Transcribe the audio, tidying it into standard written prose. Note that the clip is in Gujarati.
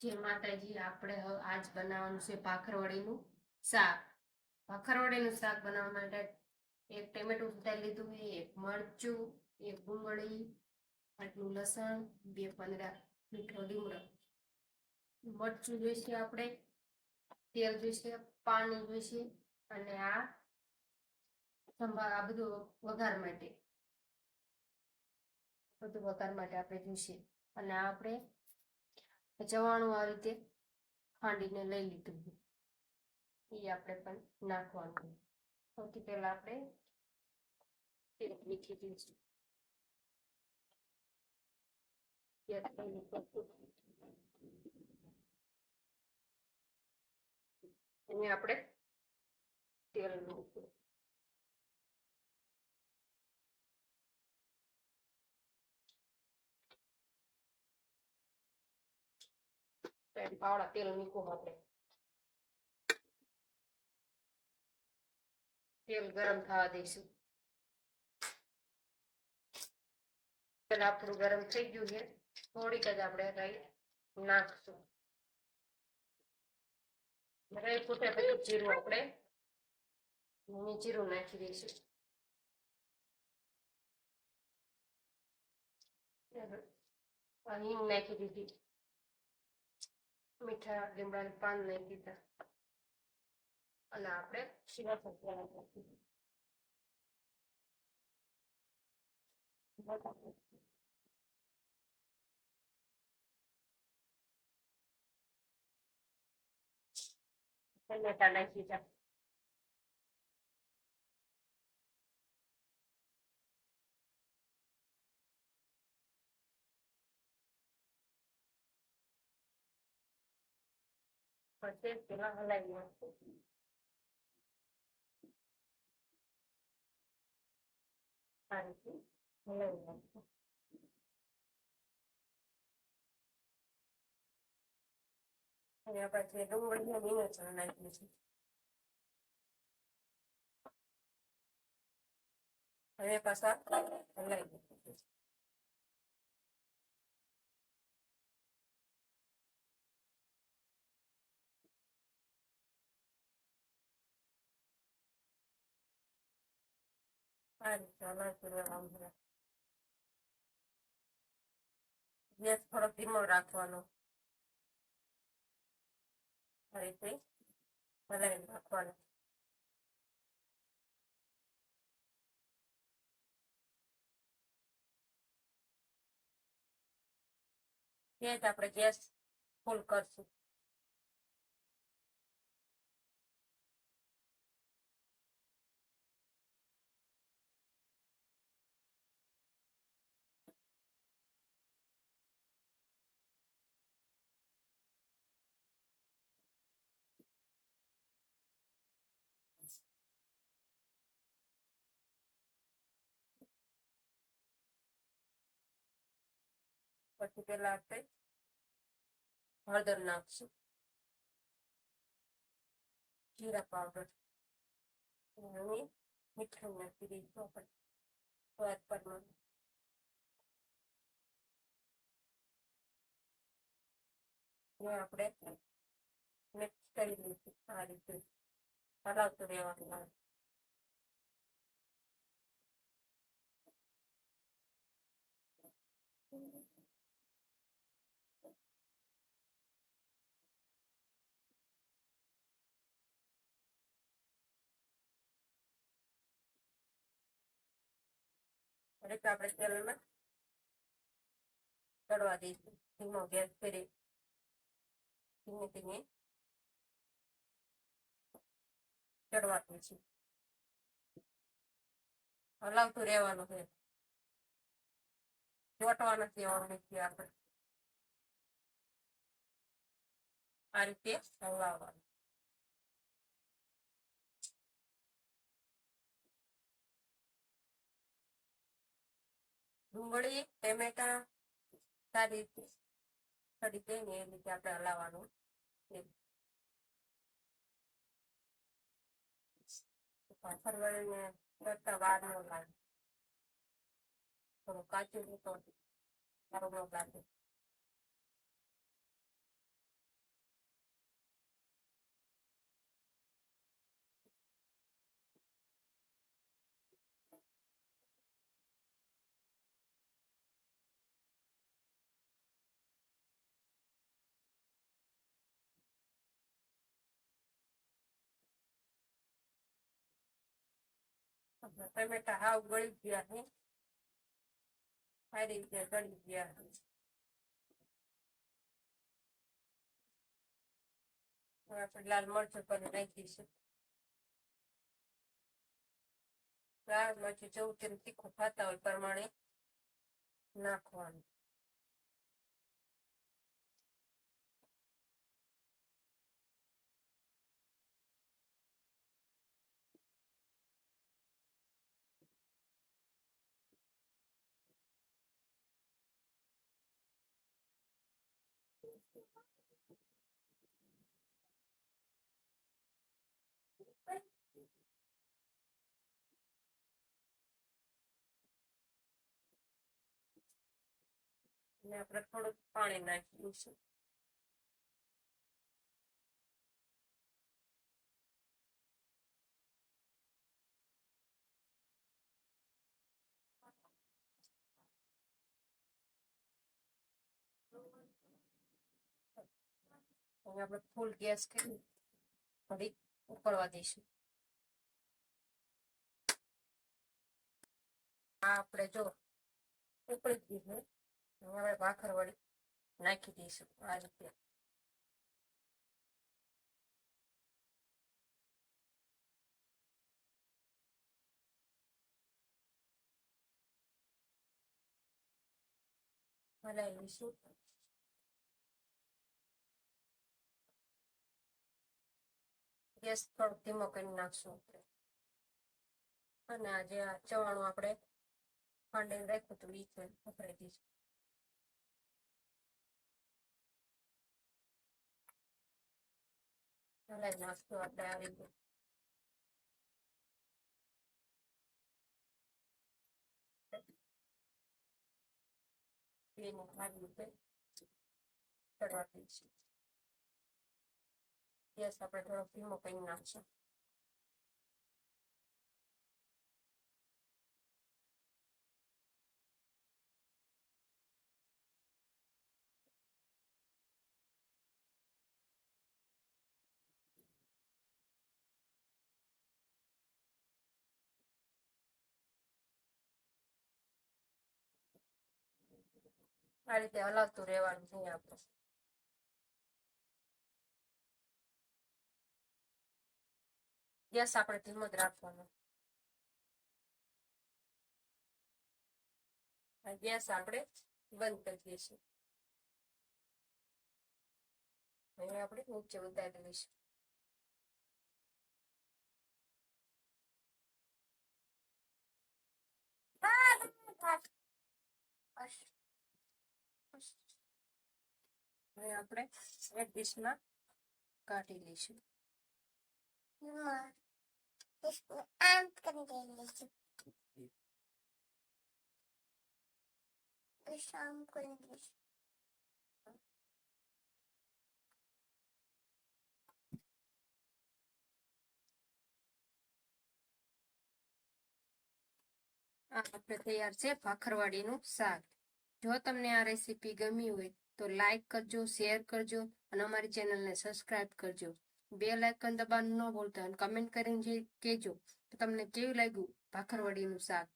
જય માતાજી. આપણે આજ બનાવવાનું છે ભાખરવડીનું શાક. ભાખરવડીનું શાક બનાવવા માટે એક ટેમેટું સુધારી લીધું છે, એક મરચું, એક ડુંગળી, આટલું લસણ, 2 મીઠો લીમડો. મરચું જોઈશે, આપણે તેલ જોઈશે, પાણી જોઈશે, અને આ બધું વઘાર માટે આપણે જોઈશે. અને આપણે ચવાણું આ રીતે ખાંડીને લઈ લીધું, એ આપણે પણ નાખવાનું. સૌથી પહેલા આપણે તેલ મીઠી દઈશું. એને આપણે તેલ મૂકીશું. પાવડા તેલ મૂકવું. આપણે તેલ ગરમ થવા દઈશું. તેલ આપણું ગરમ થઈ ગયું છે. થોડીક જ આપણે રાઈ નાખશું. રાઈ ફૂટે પછી જીરું આપણે જીરું નાખી દઈશું. હિંગ નાખી દીધી, મીઠા લીમડાના પાન નાખી દીધા, અને આપણે શીરા મસાલા નાખી ટમેટા નાખી દીધા. પછી પેલા હલાવી નાખશું. આ રીતે હલાવી નાખશું. અને આપણે ડુંગળીને લીલો ચણ નાખ્યું છે. હવે પાછા હલાવી નાખીશું. આ રીતે હલાવતું રહેવાનું. ગેસ થોડોક ધીમો રાખવાનો. આ રીતે હલાવી નાખવાનું. ત્યાં જ આપણે ગેસ ફૂલ કરશું. પછી પેલા આપણે હળદર નાખશું, જીરા પાવડર, અને મીઠું નાખી દઈશું આપણે સ્વાદ પ્રમાણે. આપણે મિક્સ કરી દઈશું. આ રીતે હલાવતું રહેવાનું. આપણે તેલમાં તળવા દઈશું. ધીમો ગેસ કરી ધીમે ધીમે તળવા દઈશું. હલાવતું રહેવાનું છે, ચોટવા નથી આવવાનું. આપણે આ રીતે હલાવવાનું. ડુંગળી, ટમેટા સારી રીતે સડી જાય ને એ રીતે આપણે હલાવવાનું. ભાખરવડીને કરતા વાર ન લાગે. થોડું કાચું તો સારું ન લાગે. ટમેટા હાવ ગળી ગયા છે, સારી રીતે ગળી ગયા છે. હવે આપણે લાલ મરચું કરી નાખીશું. લાલ મરચું જેવું તેમ તીખું ખાતા હોય પ્રમાણે નાખવાનું. અને આપણે થોડુંક પાણી નાખી દઈશું. હવે આપણે ફૂલ ગેસ કરી થોડીક ઉકળવા દઈશું. આ આપણે જો ઉકળી ગયું છે, હવે આપણે ભાખરવડી નાખી દઈશું આ રીતે. હલાવી લઈશું. ગેસ થોડોક ધીમો કરી નાખશું આપણે. અને આજે આ ચવાણું આપણે ખાંડીને રાખ્યું હતું એ છે ઉકળી દઈશું. હલાવી નાખશું આપણે આ રીતે. એને સારી રીતે ચડવા દઈશું. ગેસ આપણે થોડોક ધીમો કરી નાખશું. આ રીતે હલાવતું રહેવાનું છે આપણે. ગેસ આપણે ધીમો જ રાખવાનો. ગેસ આપણે બંધ કરી દઈશું. હવે આપણે નીચે ઉતારી લઈશું. હવે આપણે એક ડીશમાં કાઢી લઈશું. આમ કરી લઈશું. આમ કરી લઈશું. આપણે તૈયાર છે ભાખરવાડીનું શાક. જો તમને આ રેસીપી ગમી હોય તો લાઈક કરજો, શેર કરજો અને અમારી ચેનલને સબસ્ક્રાઇબ કરજો. બેલ આઇકન દબાવવાનું ન ભૂલતા અને કમેન્ટ કરીને કહેજો કે તમને કેવું લાગ્યું ભાખરવડીનું શાક.